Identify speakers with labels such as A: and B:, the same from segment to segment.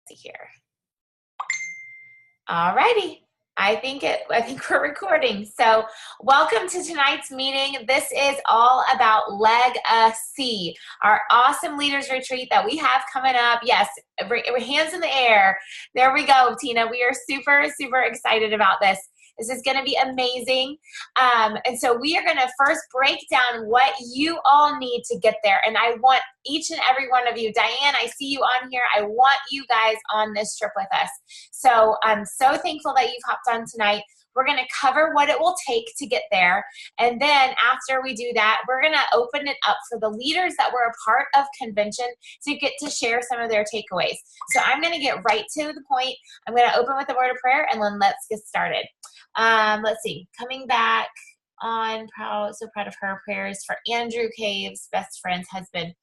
A: See here. All righty. I think we're recording. So welcome to tonight's meeting. This is all about Lega Sea, our awesome leaders retreat that we have coming up. Yes, hands in the air. There we go, Tina. We are super, super excited about this. This is going to be amazing. And so we are going to first break down what you all need to get there. And I want each and every one of you, Diane, I see you on here. I want you guys on this trip with us. So I'm so thankful that you've hopped on tonight. We're going to cover what it will take to get there. And then after we do that, we're going to open it up for the leaders that were a part of convention to get to share some of their takeaways. So I'm going to get right to the point. I'm going to open with a word of prayer, and then let's get started. Let's see. Coming back on, so proud of her. Prayers for Andrew Cave's best friend's husband.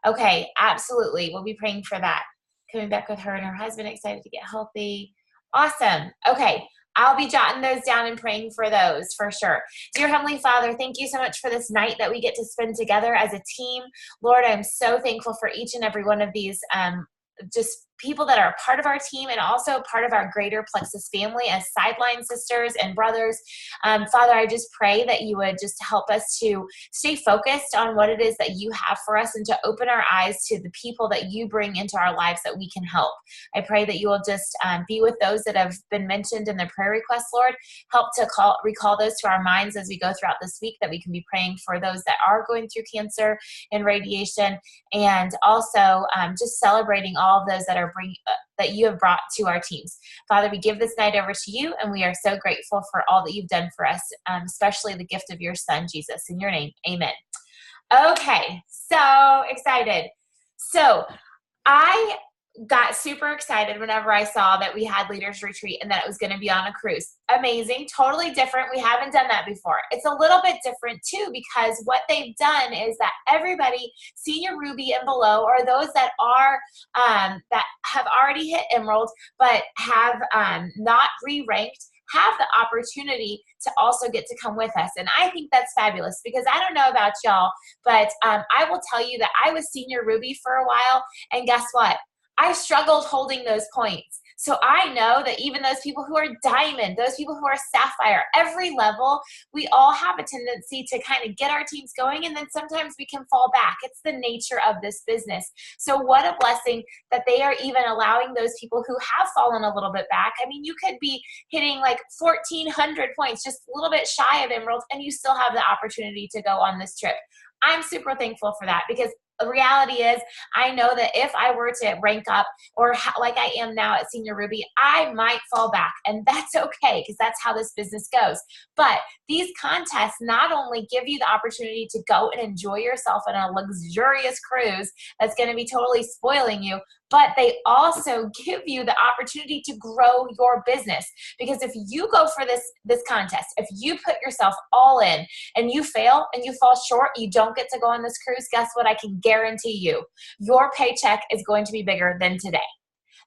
A: Okay, absolutely. We'll be praying for that. Coming back with her and her husband, excited to get healthy. Awesome. Okay, I'll be jotting those down and praying for those for sure. Dear Heavenly Father, thank you so much for this night that we get to spend together as a team. Lord, I'm so thankful for each and every one of these just people that are a part of our team and also part of our greater Plexus family as sideline sisters and brothers. Father, I just pray that you would just help us to stay focused on what it is that you have for us and to open our eyes to the people that you bring into our lives that we can help. I pray that you will just be with those that have been mentioned in the prayer requests, Lord. Help to recall those to our minds as we go throughout this week, that we can be praying for those that are going through cancer and radiation, and also just celebrating all of those that you have brought to our teams. Father, we give this night over to you, and we are so grateful for all that you've done for us, especially the gift of your son, Jesus. In your name, amen. Okay, so excited. So I got super excited whenever I saw that we had Leaders Retreat and that it was going to be on a cruise. Amazing, totally different. We haven't done that before. It's a little bit different too, because what they've done is that everybody, Senior Ruby and below, or those that are that have already hit Emerald but have not re-ranked, have the opportunity to also get to come with us. And I think that's fabulous, because I don't know about y'all, but I will tell you that I was Senior Ruby for a while, and guess what? I struggled holding those points. So I know that even those people who are diamond, those people who are sapphire, every level, we all have a tendency to kind of get our teams going, and then sometimes we can fall back. It's the nature of this business. So what a blessing that they are even allowing those people who have fallen a little bit back. I mean, you could be hitting like 1,400 points, just a little bit shy of Emerald, and you still have the opportunity to go on this trip. I'm super thankful for that, because the reality is, I know that if I were to rank up or like I am now at Senior Ruby, I might fall back, and that's okay, because that's how this business goes. But these contests not only give you the opportunity to go and enjoy yourself on a luxurious cruise that's going to be totally spoiling you, but they also give you the opportunity to grow your business. Because if you go for this contest, if you put yourself all in and you fail and you fall short, you don't get to go on this cruise, guess what? I can guarantee you, your paycheck is going to be bigger than today.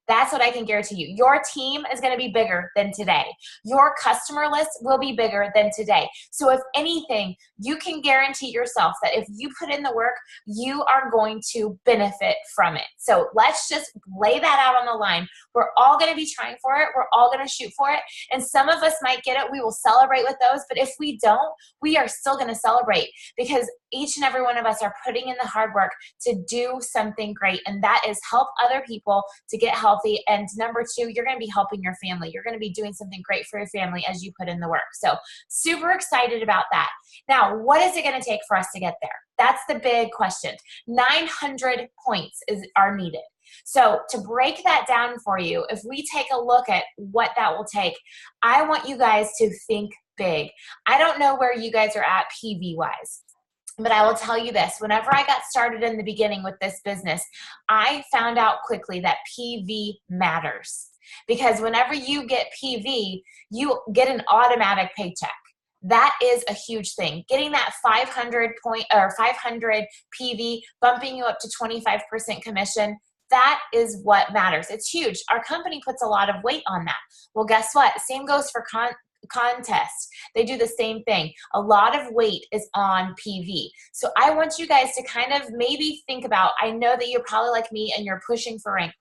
A: That's what I can guarantee you. Your team is going to be bigger than today. Your customer list will be bigger than today. So if anything, you can guarantee yourself that if you put in the work, you are going to benefit from it. So let's just lay that out on the line. We're all going to be trying for it. We're all going to shoot for it. And some of us might get it. We will celebrate with those. But if we don't, we are still going to celebrate, because each and every one of us are putting in the hard work to do something great. And that is help other people to get healthy. And number two, you're going to be helping your family. You're going to be doing something great for your family as you put in the work. So super excited about that. Now, what is it going to take for us to get there? That's the big question. 900 points are needed. So to break that down for you, if we take a look at what that will take, I want you guys to think big. I don't know where you guys are at PV-wise. But I will tell you this, whenever I got started in the beginning with this business, I found out quickly that PV matters. Because whenever you get PV, you get an automatic paycheck. That is a huge thing. Getting that 500 PV, bumping you up to 25% commission, that is what matters. It's huge. Our company puts a lot of weight on that. Well, guess what? Same goes for contest, they do the same thing. A lot of weight is on PV. So I want you guys to kind of maybe think about, I know that you're probably like me and you're pushing for rank,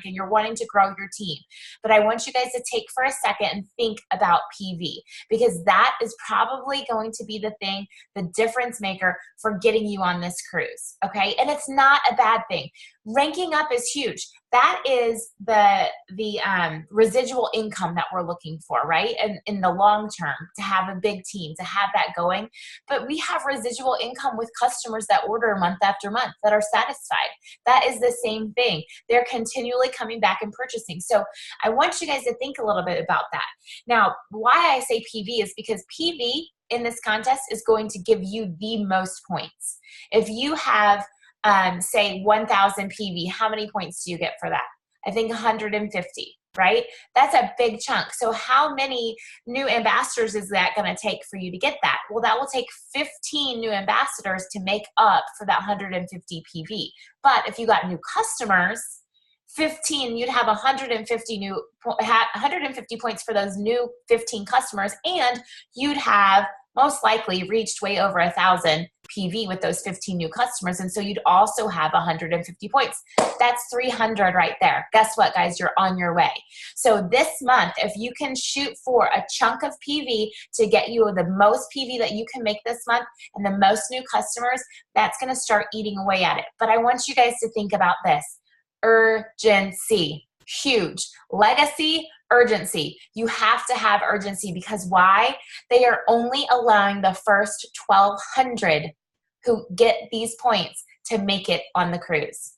A: and you're wanting to grow your team. But I want you guys to take for a second and think about PV, because that is probably going to be the thing, the difference maker for getting you on this cruise, okay? And it's not a bad thing. Ranking up is huge. That is the residual income that we're looking for, right? And in the long term, to have a big team, to have that going. But we have residual income with customers that order month after month that are satisfied. That is the same thing. They're continually coming back and purchasing. So I want you guys to think a little bit about that. Now, why I say PV is because PV in this contest is going to give you the most points. If you have say 1,000 PV, how many points do you get for that? I think 150, right? That's a big chunk. So how many new ambassadors is that going to take for you to get that? Well, that will take 15 new ambassadors to make up for that 150 PV. But if you got new customers, 15, you'd have 150 points for those new 15 customers, and you'd have most likely reached way over 1,000 PV with those 15 new customers. And so you'd also have 150 points. That's 300 right there. Guess what, guys? You're on your way. So this month, if you can shoot for a chunk of PV to get you the most PV that you can make this month and the most new customers, that's going to start eating away at it. But I want you guys to think about this. Urgency. Huge. Legacy, urgency. You have to have urgency, because why? They are only allowing the first 1,200 who get these points to make it on the cruise.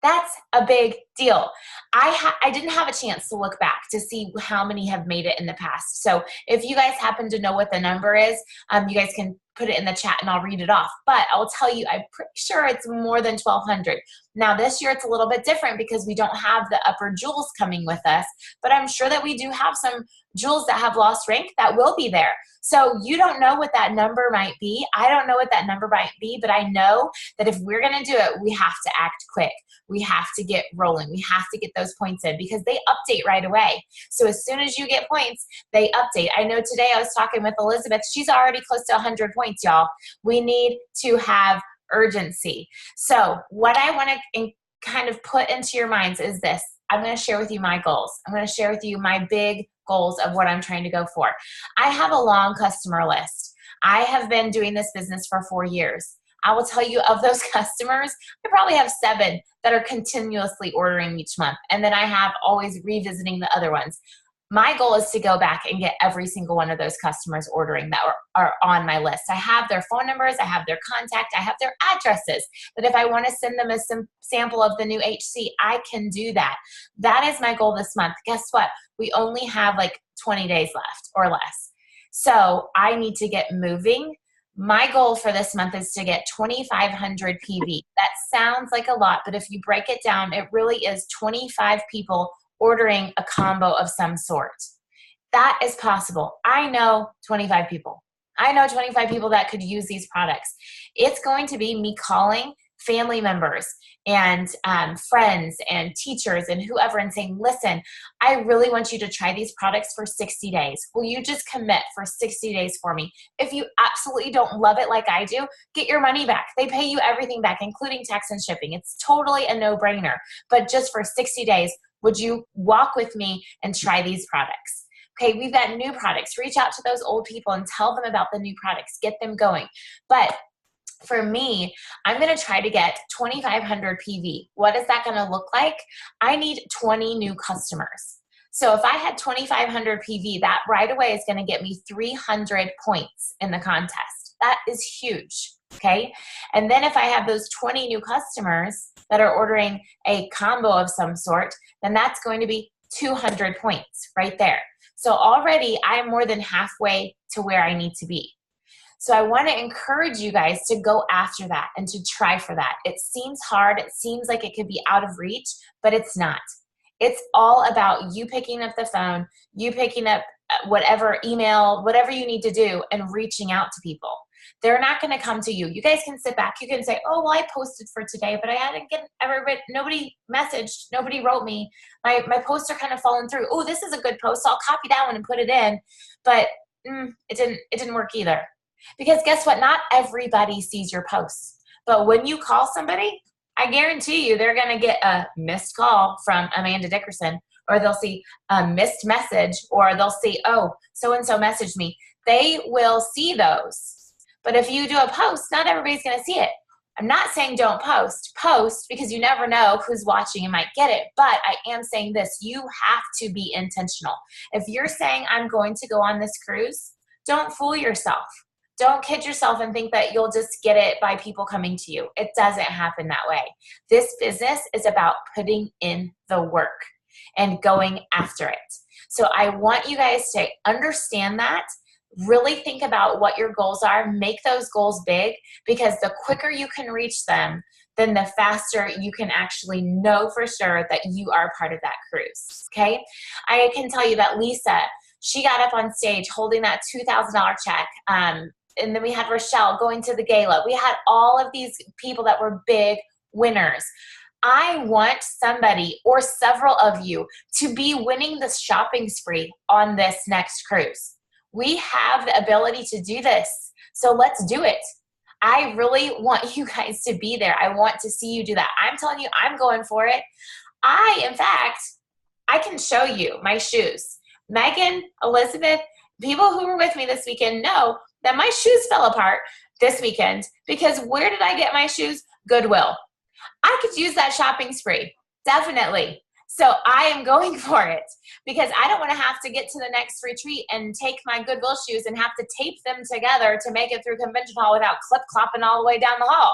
A: That's a big deal. I didn't have a chance to look back to see how many have made it in the past. So if you guys happen to know what the number is, you guys can put it in the chat and I'll read it off. But I'll tell you, I'm pretty sure it's more than 1,200. Now this year it's a little bit different because we don't have the upper jewels coming with us, but I'm sure that we do have some jewels that have lost rank that will be there. So you don't know what that number might be. I don't know what that number might be, but I know that if we're going to do it, we have to act quick. We have to get rolling. We have to get those points in because they update right away. So as soon as you get points, they update. I know today I was talking with Elizabeth. She's already close to 100 points, y'all. We need to have urgency. So what I want to kind of put into your minds is this. I'm going to share with you my goals. I'm going to share with you my big goals of what I'm trying to go for. I have a long customer list. I have been doing this business for 4 years. I will tell you, of those customers, I probably have 7 that are continuously ordering each month. And then I have always revisiting the other ones. My goal is to go back and get every single one of those customers ordering that are on my list. I have their phone numbers, I have their contact, I have their addresses. But if I want to send them a sample of the new HC, I can do that. That is my goal this month. Guess what? We only have like 20 days left or less. So I need to get moving. My goal for this month is to get 2,500 PV. That sounds like a lot, but if you break it down, it really is 25 people ordering a combo of some sort. That is possible. I know 25 people. I know 25 people that could use these products. It's going to be me calling family members and friends and teachers and whoever and saying, listen, I really want you to try these products for 60 days. Will you just commit for 60 days for me? If you absolutely don't love it like I do, get your money back. They pay you everything back, including tax and shipping. It's totally a no-brainer. But just for 60 days, would you walk with me and try these products? Okay, we've got new products. Reach out to those old people and tell them about the new products. Get them going. But for me, I'm going to try to get 2,500 PV. What is that going to look like? I need 20 new customers. So if I had 2,500 PV, that right away is going to get me 300 points in the contest. That is huge. Okay. And then if I have those 20 new customers that are ordering a combo of some sort, then that's going to be 200 points right there. So already I'm more than halfway to where I need to be. So I want to encourage you guys to go after that and to try for that. It seems hard. It seems like it could be out of reach, but it's not. It's all about you picking up the phone, you picking up whatever email, whatever you need to do, and reaching out to people. They're not going to come to you. You guys can sit back. You can say, oh, well, I posted for today, but I didn't get everybody, nobody messaged, nobody wrote me. My posts are kind of falling through. Oh, this is a good post, so I'll copy that one and put it in. But it didn't work either. Because guess what? Not everybody sees your posts. But when you call somebody, I guarantee you they're going to get a missed call from Amanda Dickerson, or they'll see a missed message, or they'll see, oh, so-and-so messaged me. They will see those. But if you do a post, not everybody's going to see it. I'm not saying don't post. Post, because you never know who's watching and might get it. But I am saying this, you have to be intentional. If you're saying I'm going to go on this cruise, don't fool yourself. Don't kid yourself and think that you'll just get it by people coming to you. It doesn't happen that way. This business is about putting in the work and going after it. So I want you guys to understand that. Really think about what your goals are. Make those goals big, because the quicker you can reach them, then the faster you can actually know for sure that you are part of that cruise, okay? I can tell you that Lisa, she got up on stage holding that $2,000 check. And then we had Rochelle going to the gala. We had all of these people that were big winners. I want somebody or several of you to be winning the shopping spree on this next cruise. We have the ability to do this, so let's do it. I really want you guys to be there. I want to see you do that. I'm telling you, I'm going for it. In fact, I can show you my shoes. Megan, Elizabeth, people who were with me this weekend know that my shoes fell apart this weekend, because where did I get my shoes? Goodwill. I could use that shopping spree, definitely. So I am going for it, because I don't want to have to get to the next retreat and take my Goodwill shoes and have to tape them together to make it through convention hall without clip-clopping all the way down the hall.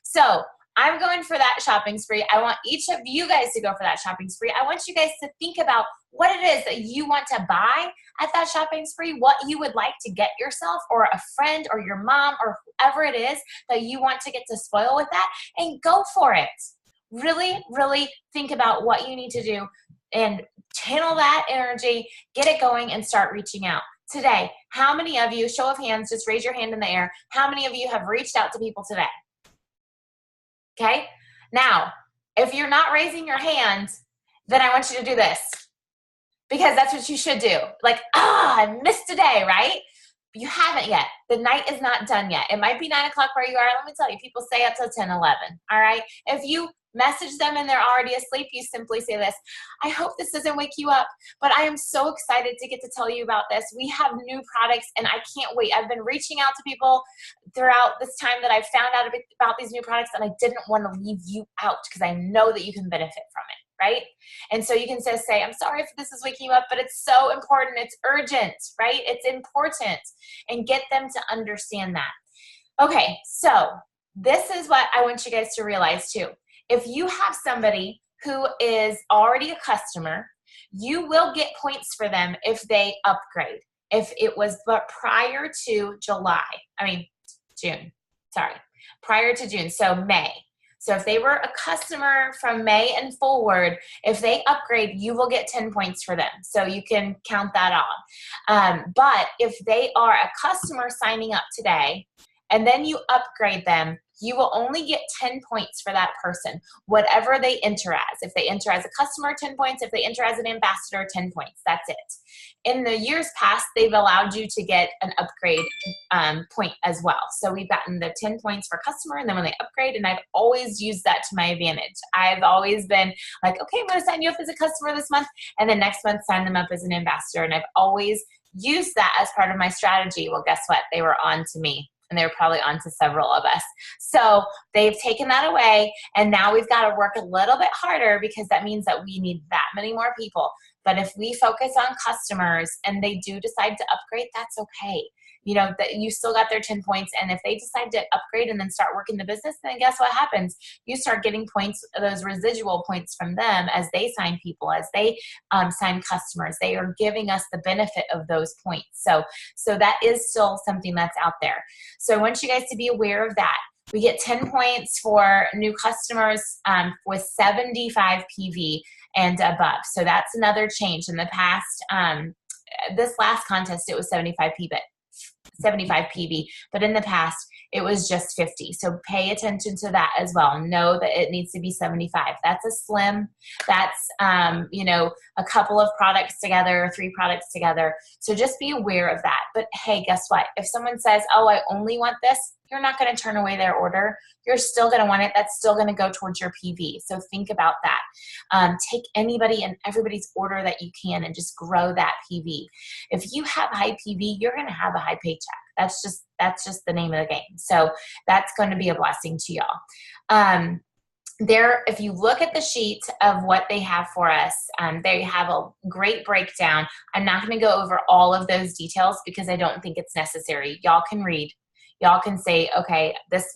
A: So I'm going for that shopping spree. I want each of you guys to go for that shopping spree. I want you guys to think about what it is that you want to buy at that shopping spree, what you would like to get yourself or a friend or your mom or whoever it is that you want to get to spoil with that, and go for it. Really, really think about what you need to do and channel that energy, get it going, and start reaching out. Today, how many of you, show of hands, just raise your hand in the air, how many of you have reached out to people today? Okay? Now, if you're not raising your hand, then I want you to do this, because that's what you should do. Like, I missed a day, right? You haven't yet. The night is not done yet. It might be 9 o'clock where you are. Let me tell you, people stay up till 10, 11. All right? If you message them and they're already asleep, you simply say this: I hope this doesn't wake you up, but I am so excited to get to tell you about this. We have new products and I can't wait. I've been reaching out to people throughout this time that I found out about these new products, and I didn't want to leave you out because I know that you can benefit from it, right? And so you can just say, I'm sorry if this is waking you up, but it's so important. It's urgent, right? It's important, and get them to understand that. Okay, so this is what I want you guys to realize too. If you have somebody who is already a customer, you will get points for them if they upgrade. If it was but prior to June, prior to June, so May. So if they were a customer from May and forward, if they upgrade, you will get 10 points for them. So you can count that on. But if they are a customer signing up today, and then you upgrade them, you will only get 10 points for that person, whatever they enter as. If they enter as a customer, 10 points. If they enter as an ambassador, 10 points. That's it. In the years past, they've allowed you to get an upgrade point as well. So we've gotten the 10 points for customer, and then when they upgrade, and I've always used that to my advantage. I've always been like, okay, I'm going to sign you up as a customer this month, and then next month sign them up as an ambassador. And I've always used that as part of my strategy. Well, guess what? They were on to me. And they were probably on to several of us. So they've taken that away, and now we've got to work a little bit harder, because that means that we need that many more people. But if we focus on customers and they do decide to upgrade, that's okay. You know, that you still got their 10 points, and if they decide to upgrade and then start working the business, then guess what happens? You start getting points, those residual points from them as they sign people, as they sign customers. They are giving us the benefit of those points. So that is still something that's out there. So I want you guys to be aware of that. We get 10 points for new customers with 75 PV and above. So that's another change. In the past, this last contest, it was 75 PV. 75 PV, but in the past it was just 50. So pay attention to that as well. Know that it needs to be 75. That's a slim. That's, you know, a couple of products together, 3 products together. So just be aware of that. But hey, guess what? If someone says, oh, I only want this, you're not going to turn away their order. You're still going to want it. That's still going to go towards your PV. So think about that. Take anybody and everybody's order that you can and just grow that PV. If you have high PV, you're going to have a high paycheck. That's just the name of the game. So that's going to be a blessing to y'all. If you look at the sheet of what they have for us, they have a great breakdown. I'm not going to go over all of those details because I don't think it's necessary. Y'all can read. Y'all can say, okay, this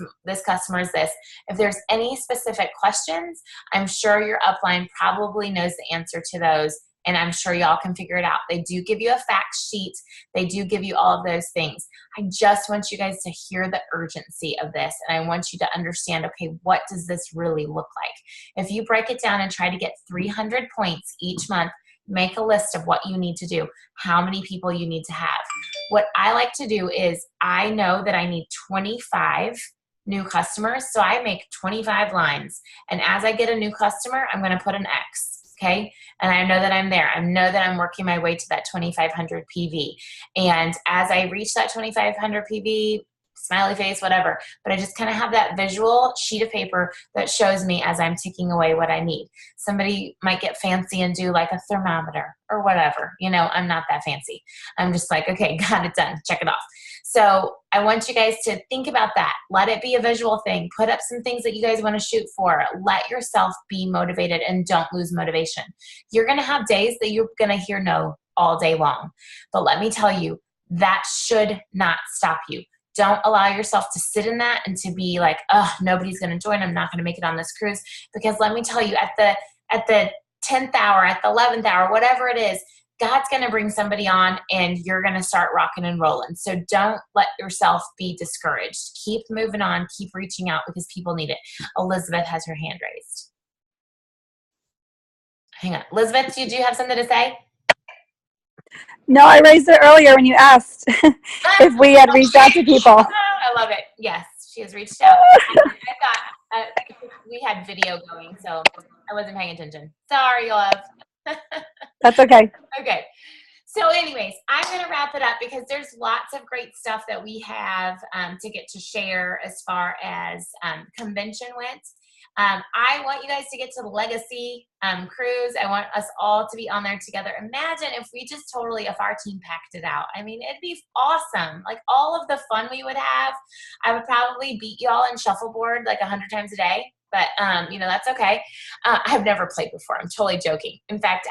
A: customer is this. If there's any specific questions, I'm sure your upline probably knows the answer to those, and I'm sure y'all can figure it out. They do give you a fact sheet. They do give you all of those things. I just want you guys to hear the urgency of this, and I want you to understand, okay, what does this really look like? If you break it down and try to get 300 points each month, make a list of what you need to do, how many people you need to have. What I like to do is I know that I need 25 new customers, so I make 25 lines. And as I get a new customer, I'm going to put an X, okay? And I know that I'm there. I know that I'm working my way to that 2,500 PV. And as I reach that 2,500 PV, smiley face, whatever, but I just kind of have that visual sheet of paper that shows me as I'm ticking away what I need. Somebody might get fancy and do like a thermometer or whatever. You know, I'm not that fancy. I'm just like, okay, got it done. Check it off. So I want you guys to think about that. Let it be a visual thing. Put up some things that you guys want to shoot for. Let yourself be motivated and don't lose motivation. You're going to have days that you're going to hear no all day long. But let me tell you, that should not stop you. Don't allow yourself to sit in that and to be like, oh, nobody's going to join. I'm not going to make it on this cruise. Because let me tell you, at the 10th hour, at the 11th hour, whatever it is, God's going to bring somebody on and you're going to start rocking and rolling. So don't let yourself be discouraged. Keep moving on. Keep reaching out because people need it. Elizabeth has her hand raised. Hang on. Elizabeth, do you have something to say?
B: No, I raised it earlier when you asked if we had reached out to people.
A: I love it. Yes, she has reached out. I thought we had video going, so I wasn't paying attention. Sorry, love.
B: That's okay.
A: Okay. So anyways, I'm going to wrap it up because there's lots of great stuff that we have to get to share as far as convention went. I want you guys to get to the Lega Sea cruise. I want us all to be on there together. Imagine if our team packed it out. I mean, it'd be awesome. Like all of the fun we would have. I would probably beat y'all in shuffleboard like 100 times a day. But, you know, that's okay. I've never played before. I'm totally joking. In fact,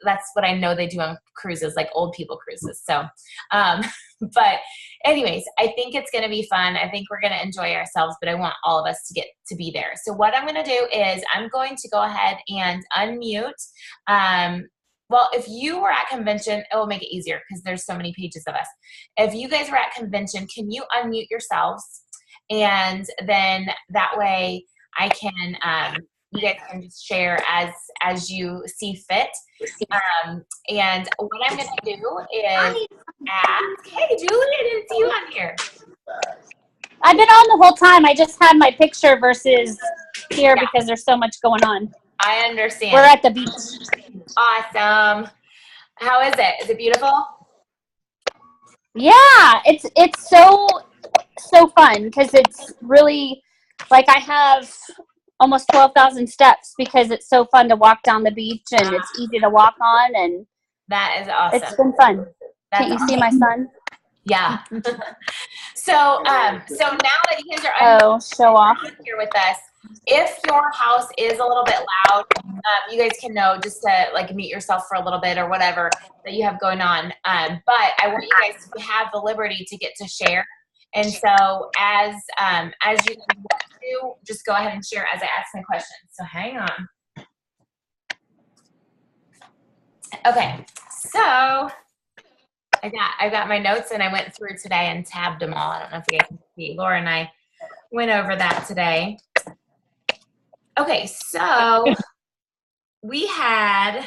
A: that's what I know they do on cruises, like old people cruises. So, but anyways, I think it's going to be fun. I think we're going to enjoy ourselves, but I want all of us to get to be there. So what I'm going to do is I'm going to go ahead and unmute. Well, if you were at convention, it will make it easier because there's so many pages of us. If you guys were at convention, can you unmute yourselves? And then that way I can, you guys can just share as you see fit. And what I'm going to do is ask, hey, Julie, I didn't see you on here.
C: I've been on the whole time. I just had my picture versus here because there's so much going on.
A: I understand.
C: We're at the beach.
A: Awesome. How is it? Is it beautiful?
C: Yeah, it's so fun because it's really like I have almost 12,000 steps because it's so fun to walk down the beach and it's easy to walk on, and
A: that is awesome.
C: It's been fun. Can't you see my son?
A: Yeah. So now that you guys are
C: show off
A: here with us, if your house is a little bit loud, you guys can know just to like mute yourself for a little bit or whatever that you have going on. But I want you guys to have the liberty to get to share. And so as you want to, just go ahead and share as I ask my questions. So hang on. Okay, so I got my notes and I went through today and tabbed them all. I don't know if you guys can see. Laura and I went over that today. Okay, so we had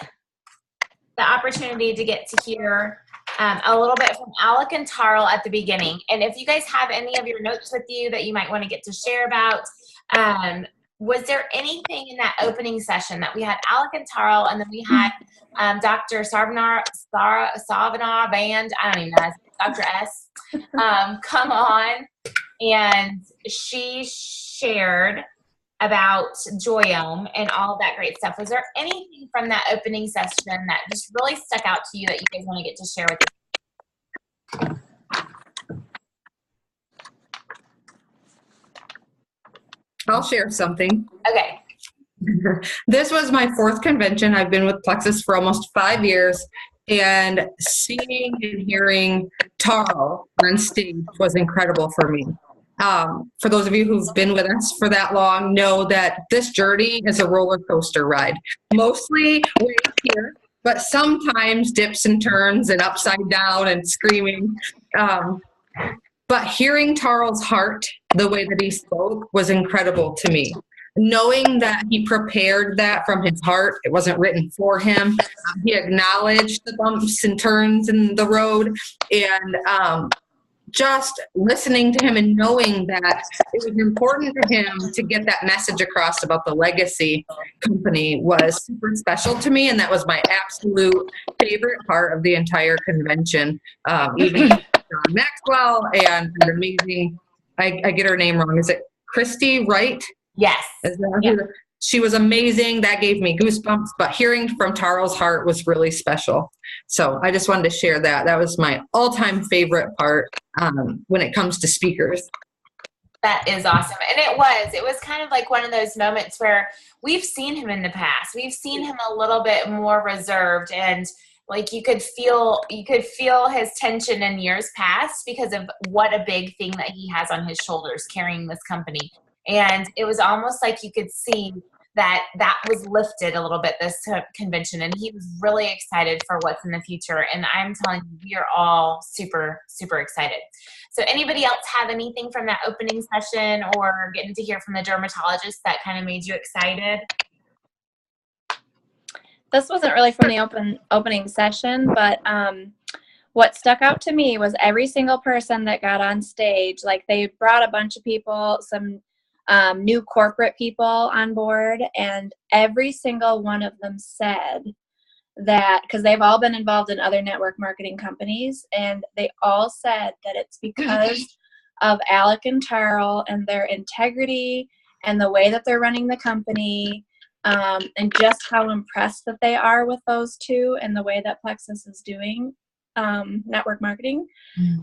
A: the opportunity to get to hear a little bit from Alec and Tarl at the beginning. And if you guys have any of your notes with you that you might want to get to share about, was there anything in that opening session that we had Alec and Tarl, and then we had Dr. Savana Band, I don't even know, Dr. S, come on, and she shared about Joyome and all that great stuff. Was there anything from that opening session that just really stuck out to you that you guys want to get to share with us?
D: I'll share something.
A: Okay.
D: This was my 4th convention. I've been with Plexus for almost 5 years, and seeing and hearing Tarl on stage was incredible for me. For those of you who've been with us for that long, know that this journey is a roller coaster ride. Mostly way here, but sometimes dips and turns and upside down and screaming. But hearing Tarl's heart, the way that he spoke, was incredible to me. Knowing that he prepared that from his heart, it wasn't written for him. He acknowledged the bumps and turns in the road, and just listening to him and knowing that it was important to him to get that message across about the legacy company was super special to me, and that was my absolute favorite part of the entire convention. Even John Maxwell and an amazing, I get her name wrong, is it Christy Wright?
A: Yes.
D: Yeah. She was amazing. That gave me goosebumps, but hearing from Tarl's heart was really special. So I just wanted to share that. That was my all-time favorite part when it comes to speakers.
A: That is awesome. And it was kind of like one of those moments where we've seen him in the past. We've seen him a little bit more reserved, and like you could feel his tension in years past because of what a big thing that he has on his shoulders carrying this company. And it was almost like you could see that was lifted a little bit this convention, and he was really excited for what's in the future. And I'm telling you, we are all super, super excited. So anybody else have anything from that opening session or getting to hear from the dermatologist that kind of made you excited?
E: This wasn't really from the opening session, but what stuck out to me was every single person that got on stage. Like, they brought a bunch of people, some new corporate people on board, and every single one of them said that, because they've all been involved in other network marketing companies, and they all said that it's because of Alec and Tarl and their integrity and the way that they're running the company, and just how impressed that they are with those two and the way that Plexus is doing network marketing,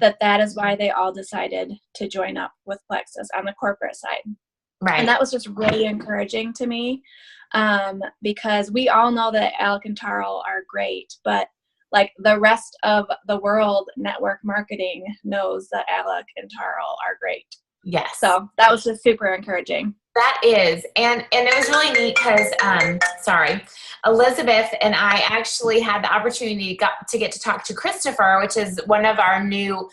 E: that is why they all decided to join up with Plexus on the corporate side.
A: Right.
E: And that was just really encouraging to me, because we all know that Alec and Tarl are great, but like the rest of the world, network marketing knows that Alec and Tarl are great.
A: Yes.
E: So that was just super encouraging.
A: That is, and it was really neat because, Elizabeth and I actually had the opportunity to get to talk to Christopher, which is one of our new,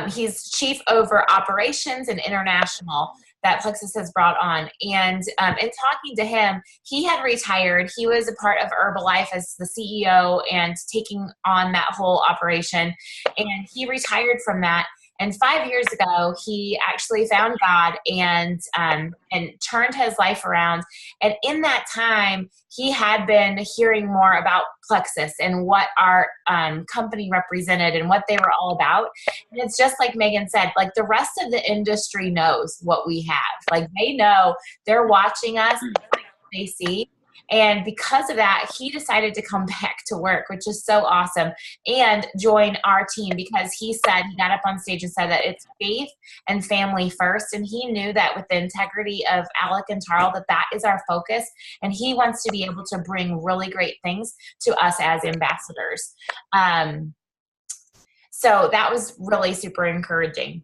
A: he's chief over operations and international that Plexus has brought on. And in talking to him, he had retired. He was a part of Herbalife as the CEO and taking on that whole operation. And he retired from that. And 5 years ago, he actually found God and turned his life around. And in that time, he had been hearing more about Plexus and what our company represented and what they were all about. And it's just like Megan said, like the rest of the industry knows what we have. Like they know, they're watching us, they see. And because of that, he decided to come back to work, which is so awesome, and join our team because he got up on stage and said that it's faith and family first. And he knew that with the integrity of Alec and Tarl, that is our focus. And he wants to be able to bring really great things to us as ambassadors. So that was really super encouraging.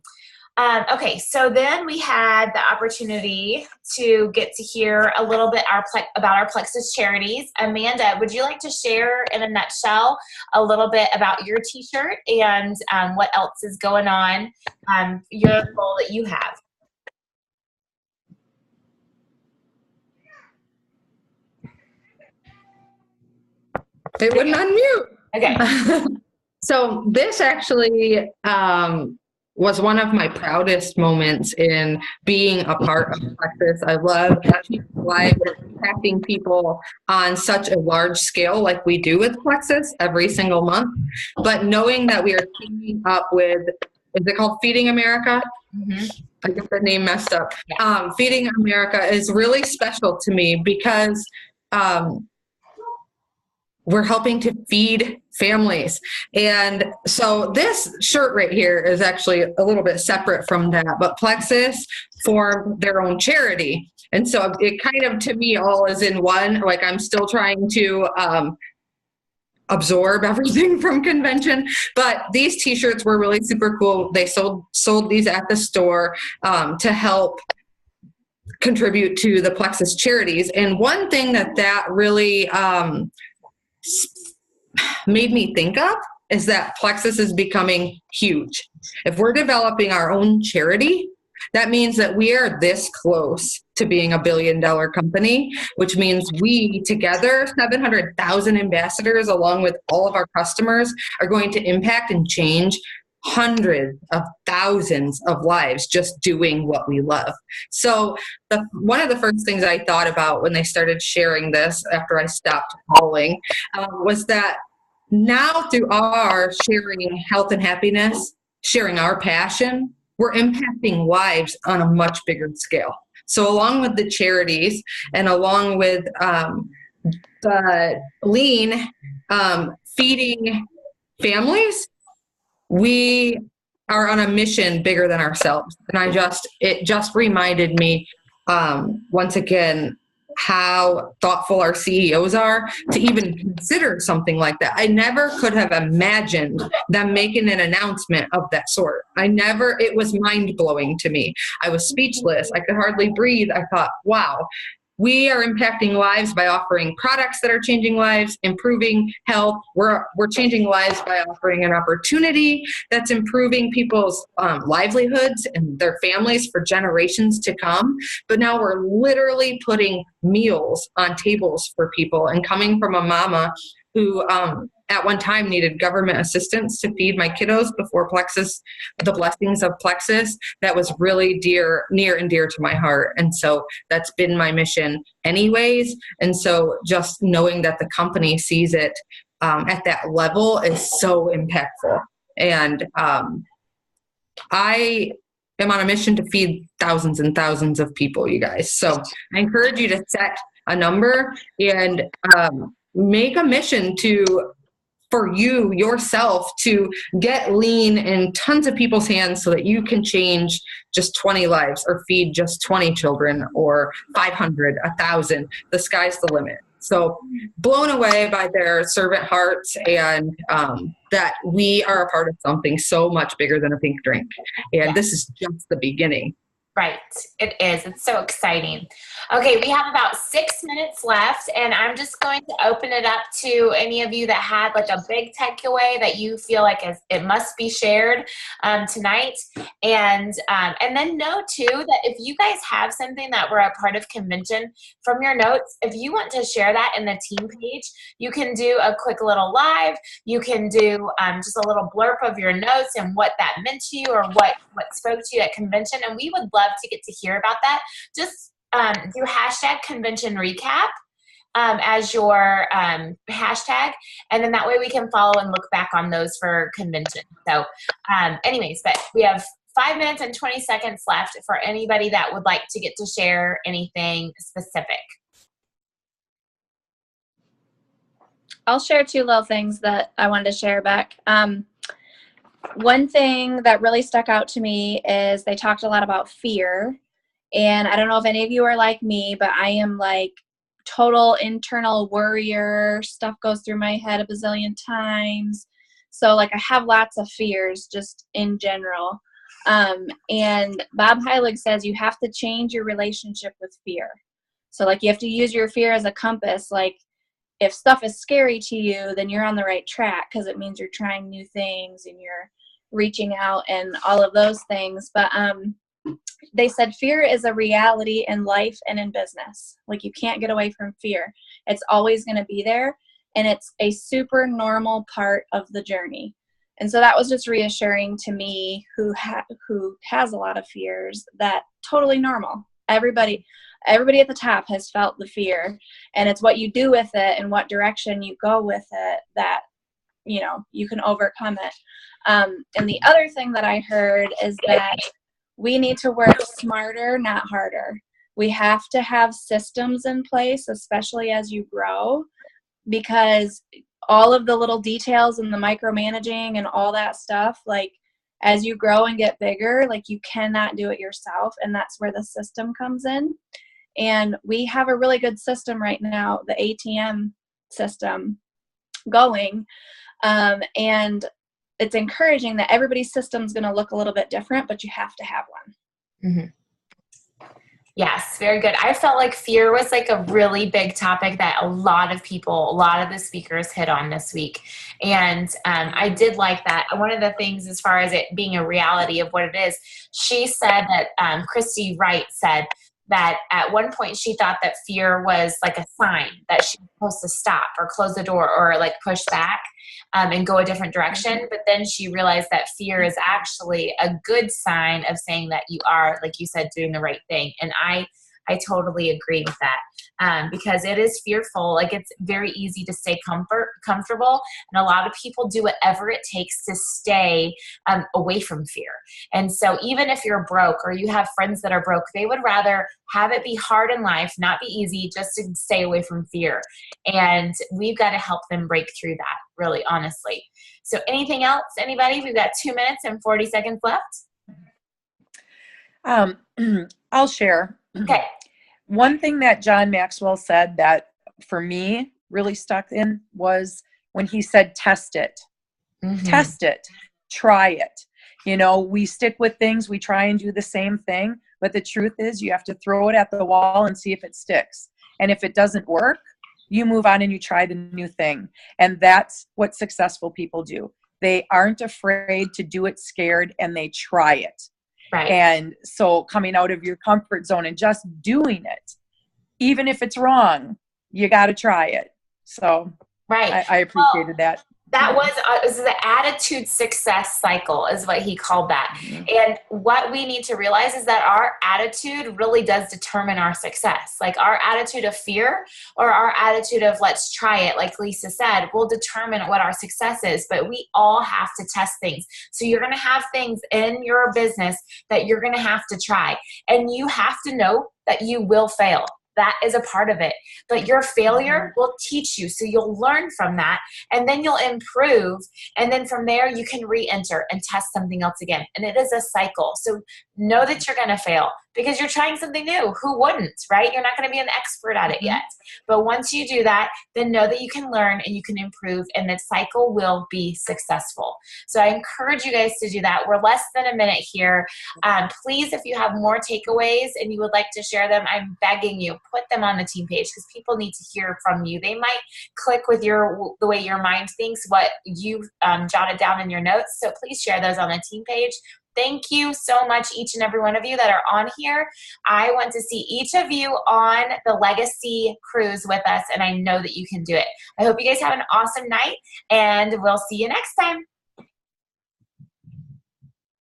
A: Okay, so then we had the opportunity to get to hear a little bit about our Plexus charities. Amanda, would you like to share in a nutshell a little bit about your t-shirt and what else is going on, your goal that you have?
D: They wouldn't unmute.
A: Okay.
D: So this actually was one of my proudest moments in being a part of Plexus. I love changing lives and impacting people on such a large scale like we do with Plexus every single month. But knowing that we are teaming up with, is it called Feeding America?
A: Mm-hmm.
D: I get the name messed up.
A: Yeah.
D: Feeding America is really special to me because we're helping to feed families. And so this shirt right here is actually a little bit separate from that, but Plexus formed their own charity. And so it kind of, to me, all is in one. Like, I'm still trying to absorb everything from convention, but these t-shirts were really super cool. They sold these at the store to help contribute to the Plexus charities. And one thing that really made me think of is that Plexus is becoming huge. If we're developing our own charity, that means that we are this close to being $1 billion company, which means we together, 700,000 ambassadors, along with all of our customers, are going to impact and change hundreds of thousands of lives just doing what we love. So one of the first things I thought about when they started sharing this after I stopped calling was that now through our sharing health and happiness, sharing our passion, we're impacting lives on a much bigger scale. So along with the charities and along with the lean feeding families, we are on a mission bigger than ourselves. And it just reminded me once again how thoughtful our CEOs are to even consider something like that. I never could have imagined them making an announcement of that sort. It was mind-blowing to me. I was speechless. I could hardly breathe. I thought, wow, we are impacting lives by offering products that are changing lives, improving health. We're changing lives by offering an opportunity that's improving people's livelihoods and their families for generations to come. But now we're literally putting meals on tables for people. And coming from a mama who at one time needed government assistance to feed my kiddos before Plexus, the blessings of Plexus, that was really near and dear to my heart. And so that's been my mission anyways. And so just knowing that the company sees it at that level is so impactful. And I am on a mission to feed thousands and thousands of people, you guys. So I encourage you to set a number and make a mission for you yourself to get lean in tons of people's hands so that you can change just 20 lives or feed just 20 children or 500, 1,000. The sky's the limit. So blown away by their servant hearts and that we are a part of something so much bigger than a pink drink. And this is just the beginning.
A: Right. It is. It's so exciting. Okay, we have about 6 minutes left, and I'm just going to open it up to any of you that had like a big takeaway that you feel like it must be shared tonight. And then know too that if you guys have something that were a part of convention from your notes, if you want to share that in the team page, you can do a quick little live. You can do just a little blurb of your notes and what that meant to you or what spoke to you at convention, and we would love to get to hear about that. Just do hashtag convention recap as your hashtag, and then that way we can follow and look back on those for convention. So anyways, but we have 5 minutes and 20 seconds left for anybody that would like to get to share anything specific.
E: I'll share 2 little things that I wanted to share back. One thing that really stuck out to me is they talked a lot about fear. And I don't know if any of you are like me, but I am like total internal worrier. Stuff goes through my head a bazillion times. So like I have lots of fears just in general. And Bob Heilig says you have to change your relationship with fear. So like you have to use your fear as a compass. Like if stuff is scary to you, then you're on the right track because it means you're trying new things and you're reaching out and all of those things. But they said fear is a reality in life and in business. Like you can't get away from fear. It's always going to be there, and it's a super normal part of the journey. And so that was just reassuring to me, who has a lot of fears, that totally normal. Everybody at the top has felt the fear, and it's what you do with it and what direction you go with it that, you can overcome it. And the other thing that I heard is that we need to work smarter, not harder. We have to have systems in place, especially as you grow, because all of the little details and the micromanaging and all that stuff, like, as you grow and get bigger, like, you cannot do it yourself. And that's where the system comes in. And we have a really good system right now, the ATM system going. And it's encouraging that everybody's system is going to look a little bit different, but you have to have one.
A: Mm-hmm. Yes, very good. I felt like fear was like a really big topic that a lot of the speakers hit on this week. And I did like that. One of the things, as far as it being a reality of what it is, she said that Christy Wright said that at one point she thought that fear was like a sign that she was supposed to stop or close the door or like push back and go a different direction. But then she realized that fear is actually a good sign of saying that you are, like you said, doing the right thing. And I totally agree with that because it is fearful. Like, it's very easy to stay comfortable. And a lot of people do whatever it takes to stay away from fear. And so even if you're broke or you have friends that are broke, they would rather have it be hard in life, not be easy, just to stay away from fear. And we've got to help them break through that, really, honestly. So anything else, anybody? We've got 2 minutes and 40 seconds left.
F: I'll share.
A: Okay.
F: One thing that John Maxwell said that for me really stuck in was when he said, test it.
A: Mm-hmm.
F: Test it. Try it. We stick with things. We try and do the same thing. But the truth is, you have to throw it at the wall and see if it sticks. And if it doesn't work, you move on and you try the new thing. And that's what successful people do. They aren't afraid to do it scared, and they try it.
A: Right.
F: And so coming out of your comfort zone and just doing it, even if it's wrong, you got to try it. So
A: right.
F: I appreciated that.
A: That was the attitude success cycle is what he called that. Mm-hmm. And what we need to realize is that our attitude really does determine our success. Like, our attitude of fear or our attitude of let's try it, like Lisa said, will determine what our success is. But we all have to test things. So you're going to have things in your business that you're going to have to try. And you have to know that you will fail. That is a part of it. But your failure will teach you. So you'll learn from that, and then you'll improve. And then from there, you can re-enter and test something else again. And it is a cycle. So know that you're going to fail because you're trying something new. Who wouldn't, right? You're not going to be an expert at it yet. But once you do that, then know that you can learn and you can improve, and the cycle will be successful. So I encourage you guys to do that. We're less than a minute here. Please, if you have more takeaways and you would like to share them, I'm begging you, put them on the team page because people need to hear from you. They might click with the way your mind thinks, what you've jotted down in your notes. So please share those on the team page. Thank you so much, each and every one of you that are on here. I want to see each of you on the Lega Sea cruise with us, and I know that you can do it. I hope you guys have an awesome night, and we'll see you next time.